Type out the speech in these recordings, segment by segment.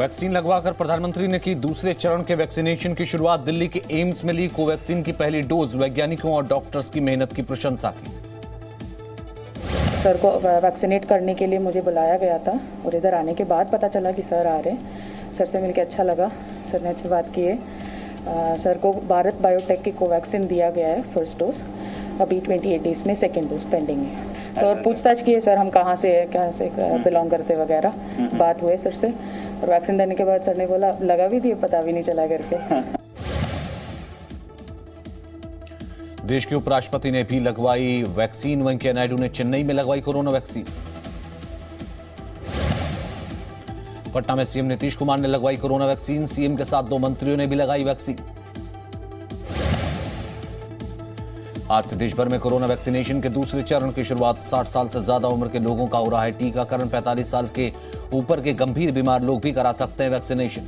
Vaccine लगवाकर प्रधानमंत्री ने की दूसरे चरण के वैक्सीनेशन की शुरुआत। दिल्ली के एम्स में ली कोवैक्सीन की पहली डोज। वैज्ञानिकों और डॉक्टर्स की मेहनत की प्रशंसा की। सर को वैक्सीनेट करने के लिए मुझे बुलाया गया था और इधर आने के बाद पता चला कि सर आ रहे हैं। सर से मिलकर अच्छा लगा, सर ने अच्छी बात की है। सर को भारत बायोटेक की कोवैक्सीन दिया गया है फर्स्ट डोज, अभी 28 डेज में सेकेंड डोज पेंडिंग है। तो और पूछताछ की है सर, हम कहाँ से बिलोंग करते वगैरह, बात हुए सर से। और वैक्सीन देने के बाद सर ने बोला लगा भी दिए, पता भी नहीं चला करके। देश के उपराष्ट्रपति ने भी लगवाई वैक्सीन। वेंकैया नायडू ने चेन्नई में लगवाई कोरोना वैक्सीन। पटना में सीएम नीतीश कुमार ने लगवाई कोरोना वैक्सीन। सीएम के साथ 2 मंत्रियों ने भी लगाई वैक्सीन। आज से देश भर में कोरोना वैक्सीनेशन के दूसरे चरण की शुरुआत। 60 साल से ज्यादा उम्र के लोगों का हो रहा है टीकाकरण। 45 साल के ऊपर के गंभीर बीमार लोग भी करा सकते हैं वैक्सीनेशन।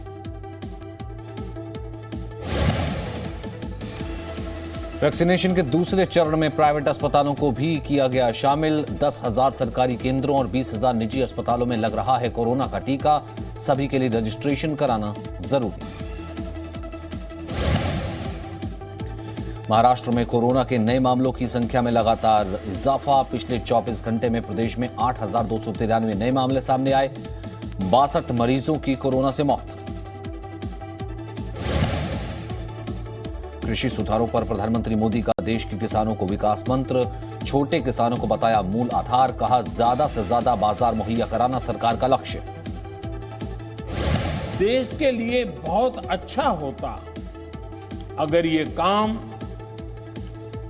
वैक्सीनेशन के दूसरे चरण में प्राइवेट अस्पतालों को भी किया गया शामिल। 10,000 सरकारी केंद्रों और 20,000 निजी अस्पतालों में लग रहा है कोरोना का टीका। सभी के लिए रजिस्ट्रेशन कराना जरूरी। महाराष्ट्र में कोरोना के नए मामलों की संख्या में लगातार इजाफा। पिछले 24 घंटे में प्रदेश में 8,293 नए मामले सामने आए। 62 मरीजों की कोरोना से मौत। कृषि सुधारों पर प्रधानमंत्री मोदी का देश के किसानों को विकास मंत्र। छोटे किसानों को बताया मूल आधार। कहा ज्यादा से ज्यादा बाजार मुहैया कराना सरकार का लक्ष्य। देश के लिए बहुत अच्छा होता अगर ये काम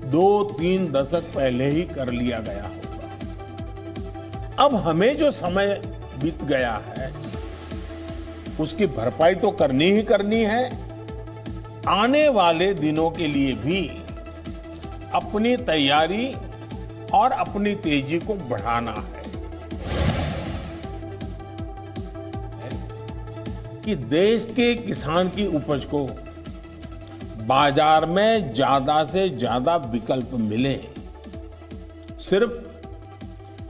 2-3 दशक पहले ही कर लिया गया होता। अब हमें जो समय बीत गया है उसकी भरपाई तो करनी ही करनी है। आने वाले दिनों के लिए भी अपनी तैयारी और अपनी तेजी को बढ़ाना है कि देश के किसान की उपज को बाजार में ज्यादा से ज्यादा विकल्प मिले। सिर्फ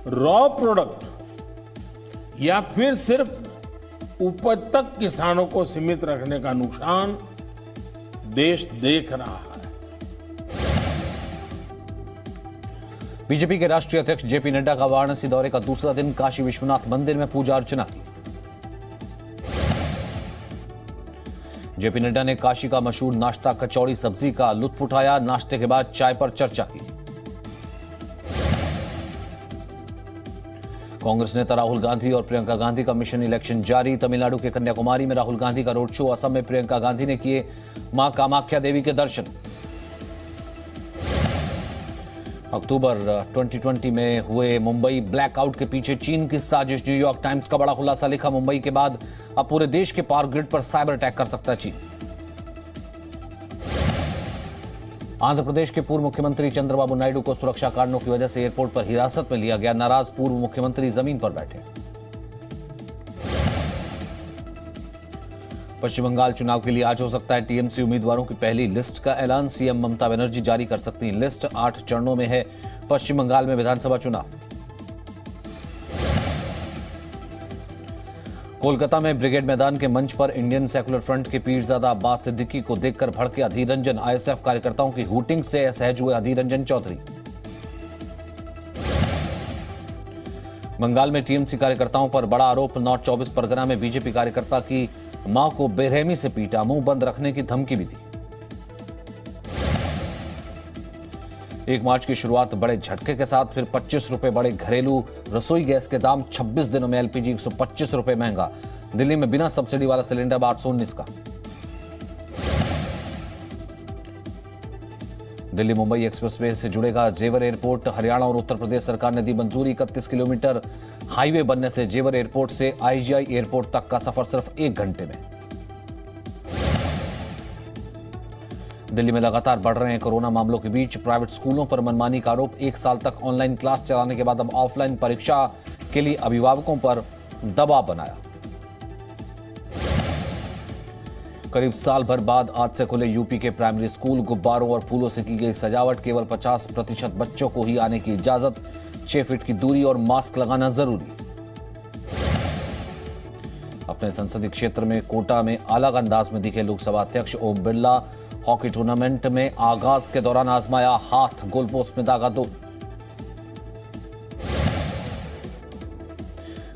रॉ प्रोडक्ट या फिर सिर्फ उपज तक किसानों को सीमित रखने का नुकसान देश देख रहा है। बीजेपी के राष्ट्रीय अध्यक्ष जेपी नड्डा का वाराणसी दौरे का दूसरा दिन। काशी विश्वनाथ मंदिर में पूजा अर्चना की। जेपी नड्डा ने काशी का मशहूर नाश्ता कचौड़ी सब्जी का लुत्फ उठाया। नाश्ते के बाद चाय पर चर्चा की। कांग्रेस नेता राहुल गांधी और प्रियंका गांधी का मिशन इलेक्शन जारी। तमिलनाडु के कन्याकुमारी में राहुल गांधी का रोड शो। असम में प्रियंका गांधी ने किए मां कामाख्या देवी के दर्शन। अक्टूबर 2020 में हुए मुंबई ब्लैकआउट के पीछे चीन की साजिश। न्यूयॉर्क टाइम्स का बड़ा खुलासा लिखा। मुंबई के बाद अब पूरे देश के पावर ग्रिड पर साइबर अटैक कर सकता है चीन। आंध्र प्रदेश के पूर्व मुख्यमंत्री चंद्रबाबू नायडू को सुरक्षा कारणों की वजह से एयरपोर्ट पर हिरासत में लिया गया। नाराज पूर्व मुख्यमंत्री जमीन पर बैठे। पश्चिम बंगाल चुनाव के लिए आज हो सकता है टीएमसी उम्मीदवारों की पहली लिस्ट का ऐलान। सीएम ममता बनर्जी जारी कर सकती हैं लिस्ट। 8 चरणों में है पश्चिम बंगाल में विधानसभा चुनाव। कोलकाता में ब्रिगेड मैदान के मंच पर इंडियन सेकुलर फ्रंट के पीरजादा अब्बास सिद्दीकी को देखकर भड़के अधीर रंजन। आईएसएफ कार्यकर्ताओं की हूटिंग से असहज हुए अधीर रंजन चौधरी। बंगाल में टीएमसी कार्यकर्ताओं पर बड़ा आरोप। नॉर्थ 24 परगना में बीजेपी कार्यकर्ता की मां को बेरहमी से पीटा। मुंह बंद रखने की धमकी भी दी। 1 मार्च की शुरुआत बड़े झटके के साथ। फिर 25 रुपए बढ़े घरेलू रसोई गैस के दाम। 26 दिनों में एलपीजी 125 रुपए महंगा। दिल्ली में बिना सब्सिडी वाला सिलेंडर 819 का। दिल्ली मुंबई एक्सप्रेसवे से जुड़ेगा जेवर एयरपोर्ट। हरियाणा और उत्तर प्रदेश सरकार ने दी मंजूरी। 31 किलोमीटर हाईवे बनने से जेवर एयरपोर्ट से आईजीआई एयरपोर्ट तक का सफर सिर्फ 1 घंटे में। दिल्ली में लगातार बढ़ रहे हैं कोरोना मामलों के बीच प्राइवेट स्कूलों पर मनमानी का आरोप। 1 साल तक ऑनलाइन क्लास चलाने के बाद अब ऑफलाइन परीक्षा के लिए अभिभावकों पर दबाव बनाया। करीब साल भर बाद आज से खुले यूपी के प्राइमरी स्कूल। गुब्बारों और फूलों से की गई सजावट। केवल 50% बच्चों को ही आने की इजाजत। 6 फीट की दूरी और मास्क लगाना जरूरी। अपने संसदीय क्षेत्र में कोटा में अलग अंदाज में दिखे लोकसभा अध्यक्ष ओम बिरला। हॉकी टूर्नामेंट में आगाज के दौरान आजमाया हाथ, गोलपोस्ट में दागा दो।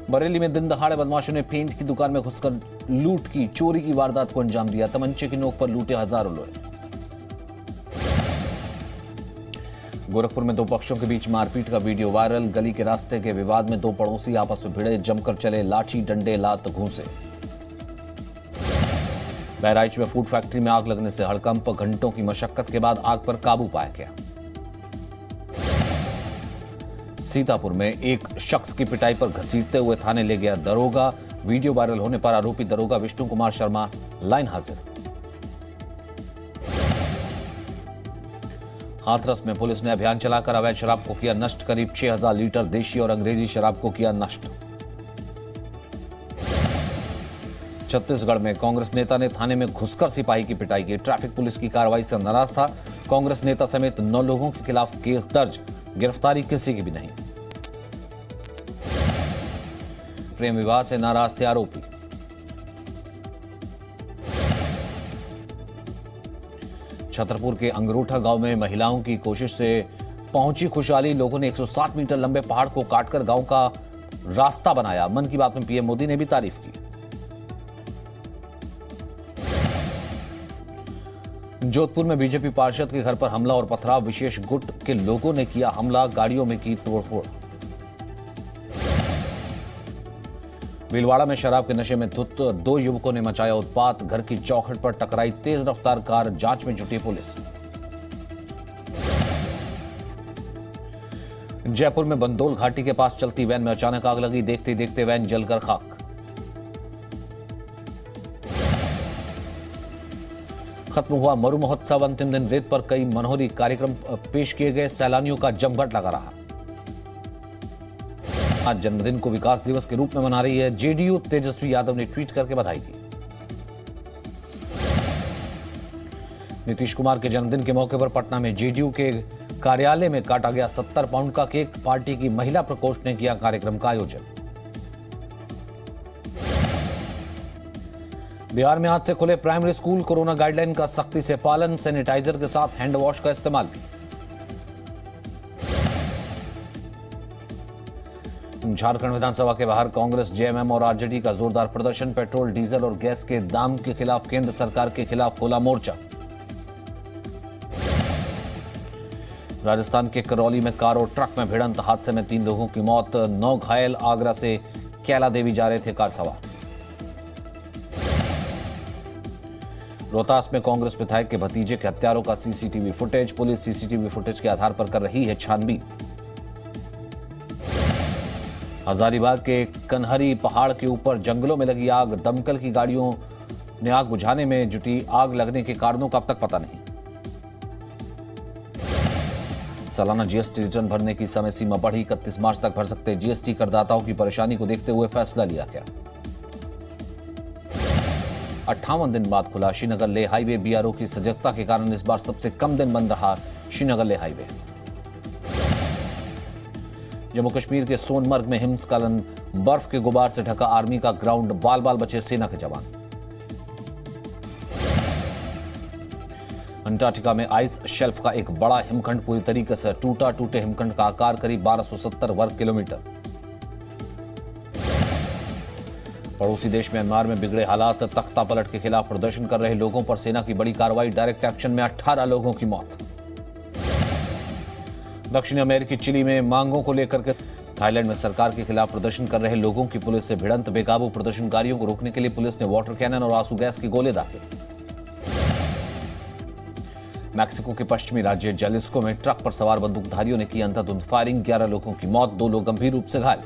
बरेली में दिन दहाड़े बदमाशों ने पेंट की दुकान में घुसकर लूट की, चोरी की वारदात को अंजाम दिया। तमंचे की नोक पर लूटे हजारों लोग। गोरखपुर में दो पक्षों के बीच मारपीट का वीडियो वायरल। गली के रास्ते के विवाद में दो पड़ोसी आपस में भिड़े, जमकर चले लाठी डंडे लात घूंसे। बहराइच में फूड फैक्ट्री में आग लगने से हड़कंप, घंटों की मशक्कत के बाद आग पर काबू पाया गया। सीतापुर में एक शख्स की पिटाई पर घसीटते हुए थाने ले गया दरोगा। वीडियो वायरल होने पर आरोपी दरोगा विष्णु कुमार शर्मा लाइन हाजिर। हाथरस में पुलिस ने अभियान चलाकर अवैध शराब को किया नष्ट। करीब 6000 लीटर देशी और अंग्रेजी शराब को किया नष्ट। छत्तीसगढ़ में कांग्रेस नेता ने थाने में घुसकर सिपाही की पिटाई की। ट्रैफिक पुलिस की कार्रवाई से नाराज था। कांग्रेस नेता समेत 9 लोगों के खिलाफ केस दर्ज, गिरफ्तारी किसी की भी नहीं। प्रेम विवाह से नाराज थे आरोपी। छतरपुर के अंगरूठा गांव में महिलाओं की कोशिश से पहुंची खुशहाली। लोगों ने 107 मीटर लंबे पहाड़ को काटकर गांव का रास्ता बनाया। मन की बात में पीएम मोदी ने भी तारीफ की। जोधपुर में बीजेपी पार्षद के घर पर हमला और पथराव। विशेष गुट के लोगों ने किया हमला, गाड़ियों में की तोड़फोड़। भीलवाड़ा में शराब के नशे में धुत 2 युवकों ने मचाया उत्पात। घर की चौखट पर टकराई तेज रफ्तार कार, जांच में जुटी पुलिस। जयपुर में बंदोल घाटी के पास चलती वैन में अचानक आग लगी। देखते देखते वैन जलकर खाक। खत्म हुआ मरु महोत्सव। अंतिम दिन रेत पर कई मनोहरी कार्यक्रम पेश किए गए। सैलानियों का जमघट लगा रहा। आज जन्मदिन को विकास दिवस के रूप में मना रही है जेडीयू। तेजस्वी यादव ने ट्वीट करके बधाई दी। नीतीश कुमार के जन्मदिन के मौके पर पटना में जेडीयू के कार्यालय में काटा गया 70 पाउंड का केक। पार्टी की महिला प्रकोष्ठ ने किया कार्यक्रम का आयोजन। बिहार में आज से खुले प्राइमरी स्कूल। कोरोना गाइडलाइन का सख्ती से पालन, सैनिटाइजर के साथ हैंड वॉश का इस्तेमाल भी। झारखंड विधानसभा के बाहर कांग्रेस, जेएमएम और आरजेडी का जोरदार प्रदर्शन। पेट्रोल, डीजल और गैस के दाम के खिलाफ केंद्र सरकार के खिलाफ खोला मोर्चा। राजस्थान के करौली में कार और ट्रक में भिड़ंत। हादसे में 3 लोगों की मौत, 9 घायल। आगरा से कैला देवी जा रहे थे कार सवार। रोहतास में कांग्रेस विधायक के भतीजे के हत्यारों का CCTV footage. Police CCTV footage के आधार पर कर रही है छानबीन। हजारीबाग के कन्हरी पहाड़ के ऊपर जंगलों में लगी आग। दमकल की गाड़ियों ने आग बुझाने में जुटी। आग लगने के कारणों का अब तक पता नहीं। सालाना जीएसटी रिटर्न भरने की समय सीमा बढ़ी। 31 मार्च तक भर सकते जीएसटी। करदाताओं की परेशानी को देखते हुए फैसला लिया गया। 58 दिन बाद खुला श्रीनगर लेह हाईवे। बीआरओ की सजगता के कारण इस बार सबसे कम दिन बंद रहा श्रीनगर लेह हाईवे। जम्मू कश्मीर के सोनमर्ग में हिमस्खलन। बर्फ के गुबार से ढका आर्मी का ग्राउंड। बाल बाल बचे सेना के जवान। अंटार्कटिका में आइस शेल्फ का एक बड़ा हिमखंड पूरी तरीके से टूटा। टूटे हिमखंड का आकार करीब 1270 वर्ग किलोमीटर। पड़ोसी देश म्यांमार में बिगड़े हालात। तख्ता पलट के खिलाफ प्रदर्शन कर रहे लोगों पर सेना की बड़ी कार्रवाई। डायरेक्ट एक्शन में 18 लोगों की मौत। दक्षिण अमेरिकी चिली में मांगों को लेकर के थाईलैंड में सरकार के खिलाफ प्रदर्शन कर रहे लोगों की पुलिस से भिड़ंत। बेकाबू प्रदर्शनकारियों को रोकने के लिए पुलिस ने वाटर कैनन और आंसू गैस के गोले दागे। मैक्सिको के पश्चिमी राज्य जलिस्को में ट्रक पर सवार बंदूकधारियों ने की अंधाधुंध फायरिंग। 11 लोगों की मौत, 2 लोग गंभीर रूप से घायल।